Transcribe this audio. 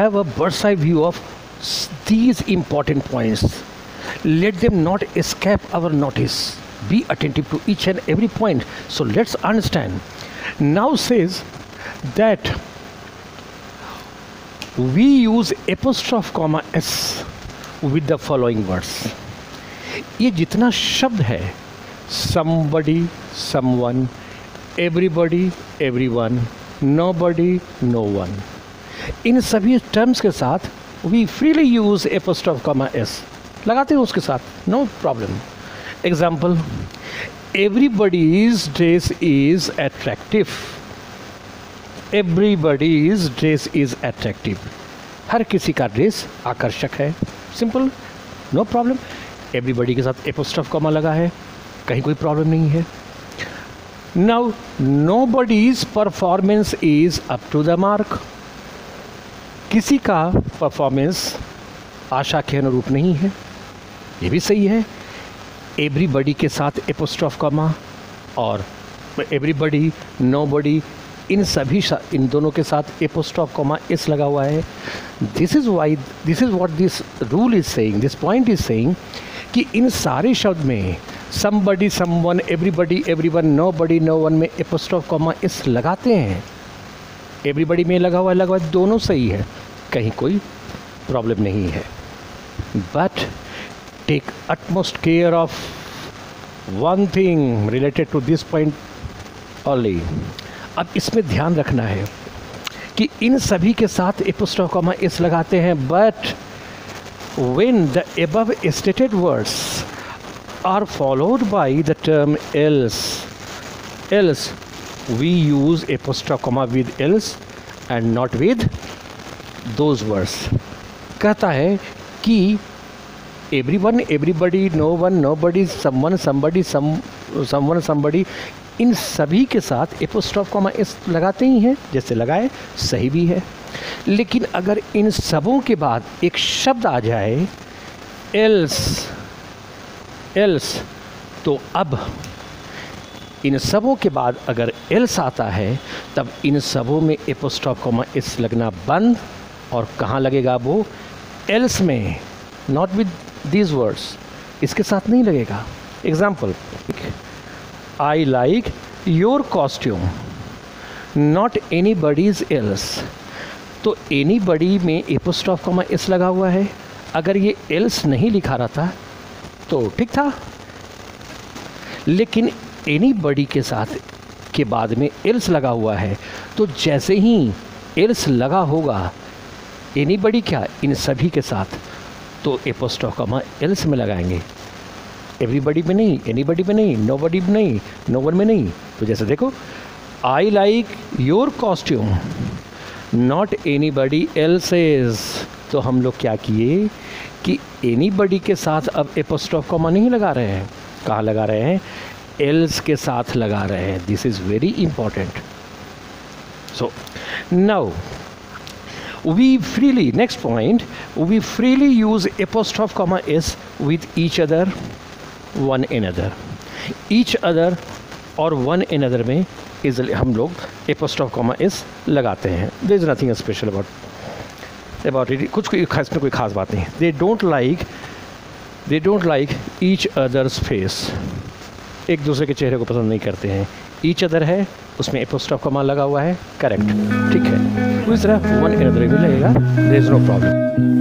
have a bird's eye view of these important points. Let them not escape our notice. Be attentive to each and every point. So let's understand. Now says that we use apostrophe comma s with the following words. ये जितना शब्द है somebody, someone, everybody, everyone, nobody, no one, इन सभी terms के साथ we freely use apostrophe comma s लगाते हैं उसके साथ, no problem. Example, everybody's dress is attractive. Everybody's dress is attractive. हर किसी का ड्रेस आकर्षक है. Simple, no problem. एवरीबडी के साथ एपोस्ट्रोफ कॉमा लगा है, कहीं कोई प्रॉब्लम नहीं है. Now nobody's performance is up to the mark. किसी का परफॉर्मेंस आशा के अनुरूप नहीं है, ये भी सही है. एवरीबडी के साथ एपोस्ट्रोफ कॉमा और एवरीबडी, नोबडी, इन दोनों के साथ एपोस्ट्रोफ कॉमा एस लगा हुआ है. This is what this rule is saying, this point is saying कि इन सारे शब्द में somebody, someone, everybody, everyone, nobody, no one में एपोस्ट्रोफ कॉमा एस लगाते हैं. एवरीबडी में लगा हुआ दोनों सही है, कहीं कोई प्रॉब्लम नहीं है. But take utmost care of one thing related to this point only. अब इसमें ध्यान रखना है कि इन सभी के साथ एपोस्ट्रोफ कॉमा एस लगाते हैं, but when the above stated words are followed by the term else we use apostrophe comma with else and not with those words. कहता है कि everyone, everybody, no one, nobody, someone, somebody, someone, somebody, इन सभी के साथ apostrophe comma S लगाते ही हैं. जैसे लगाए सही भी है. लेकिन अगर इन सबों के बाद एक शब्द आ जाए एल्स, तो अब इन सबों के बाद अगर एल्स आता है तब इन सबों में एपोस्ट्रोफ कॉमा एस लगना बंद. और कहाँ लगेगा वो? एल्स में, नॉट विद दीज वर्ड्स, इसके साथ नहीं लगेगा. Example, I like your costume, not anybody's else. तो एनीबडी में एपोस्ट्रोफ कॉमा एस लगा हुआ है. अगर ये एल्स नहीं लिखा रहता तो ठीक था, लेकिन एनीबडी के साथ के बाद में एल्स लगा हुआ है, तो जैसे ही एल्स लगा होगा एनीबडी क्या, इन सभी के साथ, तो एपोस्ट्रोफ कॉमा एल्स में लगाएंगे. एवरीबडी में नहीं, एनीबडी में नहीं, नोबडी में नहीं, नो वन में नहीं. तो जैसे देखो, I like your costume, not anybody else's. तो हम लोग क्या किए कि एनीबडी के साथ अब एपोस्ट्रोफ कॉमा नहीं लगा रहे हैं. कहाँ लगा रहे हैं? एल्स के साथ लगा रहे हैं. This is very important. So now we freely, next point, we freely use apostrophe comma s with each other, one another. each other और one another में हम लोग apostrophe comma s लगाते हैं. there is nothing special about it. कुछ इसमें कोई खास बात नहीं. they don't like each other's face. एक दूसरे के चेहरे को पसंद नहीं करते हैं. each other है, उसमें एपोस्ट्रोफ कॉमा लगा हुआ है, करेक्ट, ठीक है. उस तरह वन एनदर भी लगेगा, देयर इज नो प्रॉब्लम.